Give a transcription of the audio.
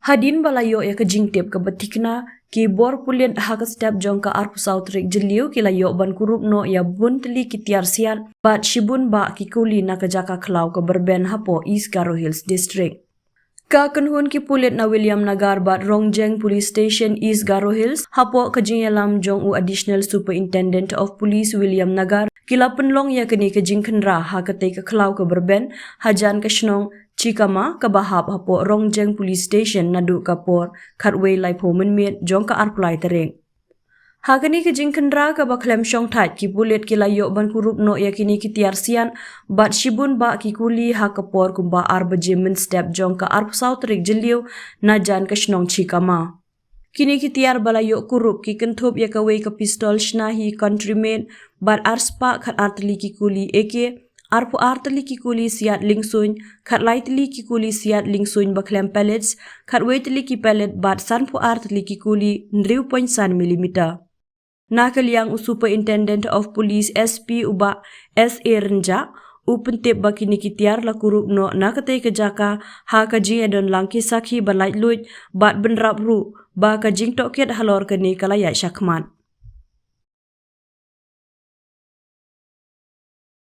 Hadin balayo ya kejingtip ke betikna ki bor pulit ha ke step jong ka arpu sautrik jeliu ki layo ban kurup no ya buntylli ki tiar siat bat shibun ba ki kuli na ke jaka khlaw ke berben hapo EGH Hills District. Ka kenhun ki pulit na William Nagar bat Rongjeng Police Station EGH Hills hapo kejinyalam jong u Additional Superintendent of Police William Nagar kila penlong ya kini kejing kenra ha ketai ke khlaw ke berben hajan ke shnong Cikama ke bahap hapo Rongjeng Police Station nadu kapor katway lai po menmet jong ka arplai tereng. Hakani ke jingkendra ke baklem syong tat ki pulit ki layo ban kurup no yakini ki tiar sian bat shibun ba ki kuli ha kapor kumba arbaje men step jong ka arp sautrik jeliu najan ke shnong Cikama. Kini ki tiar balayo kurup ki kentup ya kawe ke pistol shnahi countrymen bat arspa kat artli ki kuli eke arpu artli ki kuli siat lingsuin, kat laitli ki kuli siat lingsuin baklem pellets, kat waitli ki pellet bat sanpu artli ki kuli 0.1 mm. Nakal yang Superintendent of Police SP uba SA Renja, upentip bakini ki tiar la kurup no nakatay kejaka ha kajing adon langki sakhi balait luit bat benrap ru ba kajing toket halor kani kalaya syakman.